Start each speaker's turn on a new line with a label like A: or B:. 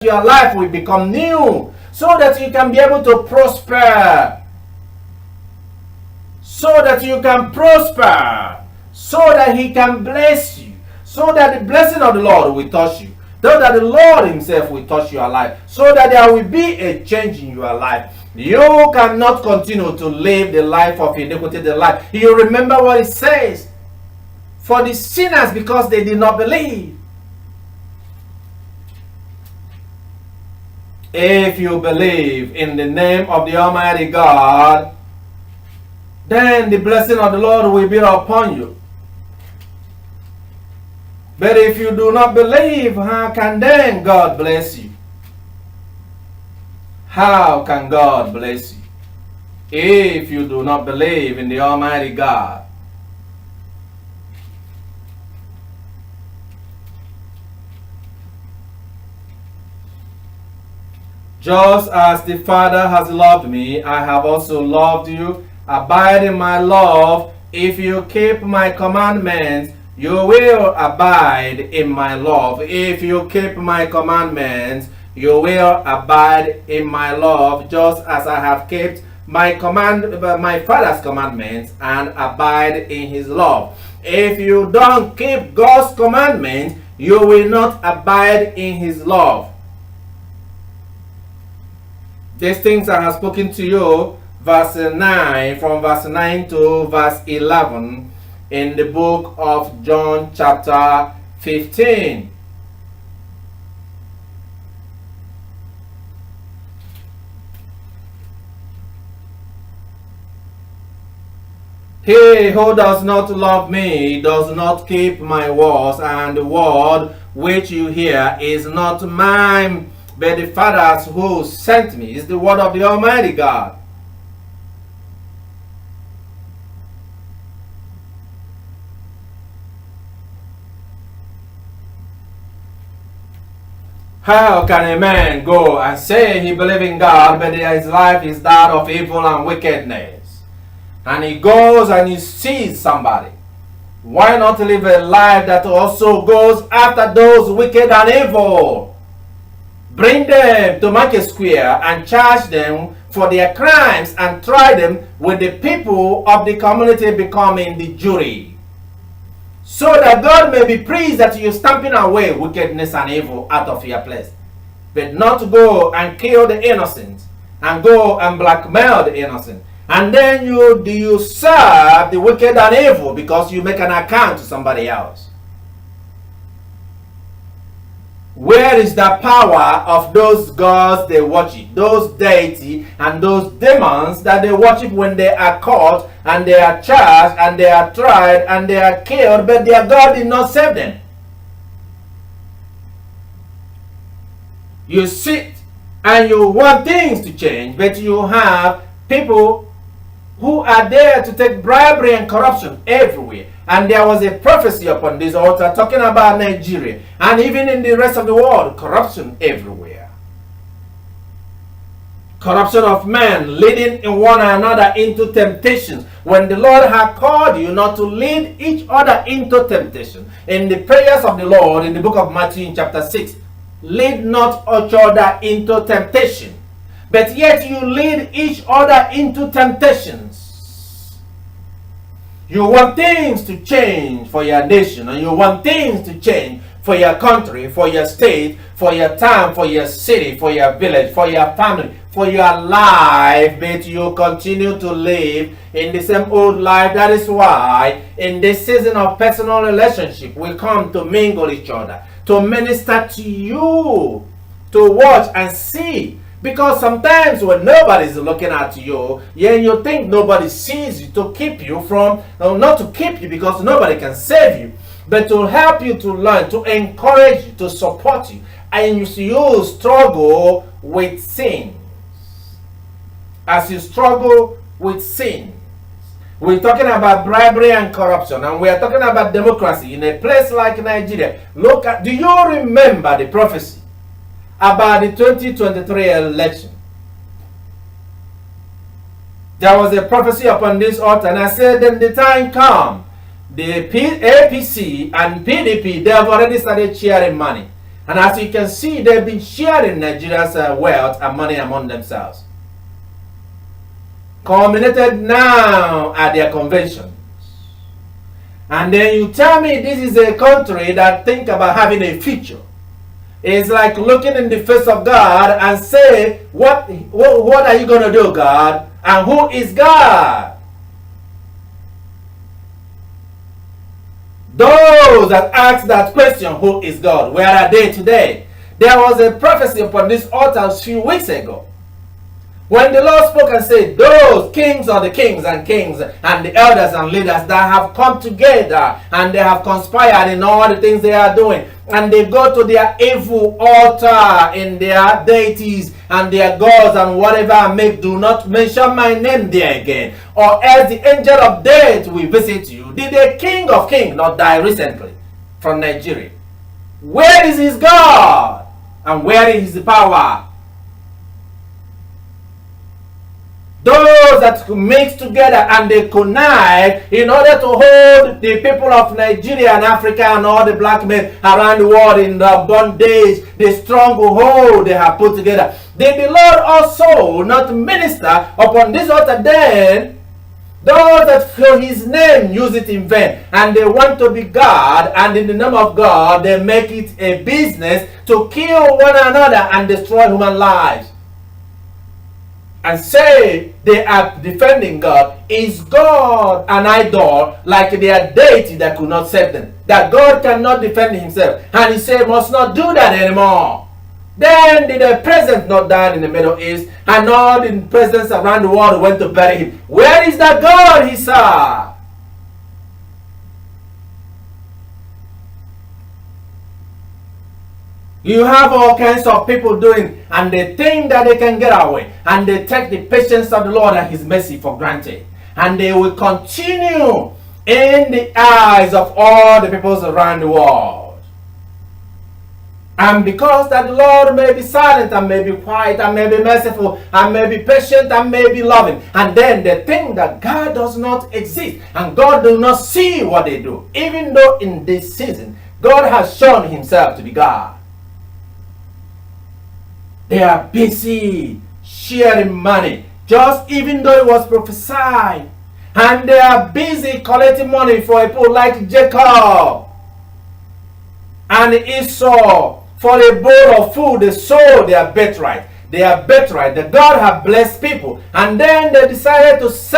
A: your life will become new, so that you can be able to prosper, so that you can prosper, so that he can bless you, so that the blessing of the Lord will touch you, so that the Lord himself will touch your life, so that there will be a change in your life. You cannot continue to live the life of iniquity, the life. You remember what it says, for the sinners, because they did not believe. If you believe in the name of the Almighty God, then the blessing of the Lord will be upon you. But if you do not believe, how can then God bless you? How can God bless you if you do not believe in the Almighty God? Just as the Father has loved me, I have also loved you. Abide in my love. If you keep my commandments, you will abide in my love. If you keep my commandments, you will abide in my love, just as I have kept my Father's commandments and abide in his love. If you don't keep God's commandments, you will not abide in his love. These things I have spoken to you, verse 9, from verse 9 to verse 11, in the book of John chapter 15. He who does not love me does not keep my words, and the word which you hear is not mine, but the Father's who sent me. Is the word of the Almighty God. How can a man go and say he believes in God, but his life is that of evil and wickedness? And he goes and he sees somebody. Why not live a life that also goes after those wicked and evil? Bring them to market square and charge them for their crimes and try them with the people of the community becoming the jury, so that God may be pleased that you're stamping away wickedness and evil out of your place. But not to go and kill the innocent and go and blackmail the innocent. And then you serve the wicked and evil because you make an account to somebody else. Where is the power of those gods they worship, those deity and those demons that they worship when they are caught and they are charged and they are tried and they are killed, but their God did not save them? You sit and you want things to change, but you have people who are there to take bribery and corruption everywhere. And there was a prophecy upon this altar talking about Nigeria and even in the rest of the world, corruption everywhere. Corruption of men leading in one another into temptations, when the Lord had called you not to lead each other into temptation. In the prayers of the Lord in the book of Matthew in chapter 6, lead not each other into temptation, but yet you lead each other into temptations. You want things to change for your nation, and you want things to change for your country, for your state, for your town, for your city, for your village, for your family, for your life, but you continue to live in the same old life. That is why in this season of personal relationship, we come to mingle each other, to minister to you, to watch and see. Because sometimes when nobody's looking at you, you think nobody sees you, to keep you from, not to keep you because nobody can save you, but to help you to learn, to encourage you, to support you. And you struggle with sin. As you struggle with sin, we're talking about bribery and corruption, and we are talking about democracy in a place like Nigeria. Do you remember the prophecy about the 2023 election? There was a prophecy upon this altar, and I said, then the time come, the APC and PDP, they have already started sharing money. And as you can see, they've been sharing Nigeria's wealth and money among themselves. Culminated now at their conventions. And then you tell me this is a country that think about having a future. It's like looking in the face of God and say, what are you going to do, God? And who is God? Those that ask that question, who is God? Where are they today? There was a prophecy upon this altar a few weeks ago. When the Lord spoke and said, those kings are the kings and the elders and leaders that have come together and they have conspired in all the things they are doing. And they go to their evil altar in their deities and their gods and whatever I make, do not mention my name there again. Or else the angel of death will visit you. Did the king of kings not die recently from Nigeria? Where is his God? And where is his power? Those that mix together and they connive in order to hold the people of Nigeria and Africa and all the black men around the world in the bondage, the stronghold they have put together. Did the Lord also not minister upon this altar then? Those that for his name use it in vain and they want to be God, and in the name of God they make it a business to kill one another and destroy human lives. And say they are defending God. Is God an idol like their deity that could not save them? That God cannot defend himself. And he said must not do that anymore. Then did the president not die in the Middle East? And all the presidents around the world went to bury him. Where is that God he saw? You have all kinds of people doing, and they think that they can get away, and they take the patience of the Lord and his mercy for granted, and they will continue in the eyes of all the peoples around the world. And because that the Lord may be silent and may be quiet and may be merciful and may be patient and may be loving, and then they think that God does not exist and God does not see what they do, even though in this season God has shown himself to be God. They are busy sharing money, just even though it was prophesied. And they are busy collecting money for people like Jacob and Esau. For a bowl of food, they sold their birthright. Their birthright that God had blessed people. And then they decided to sell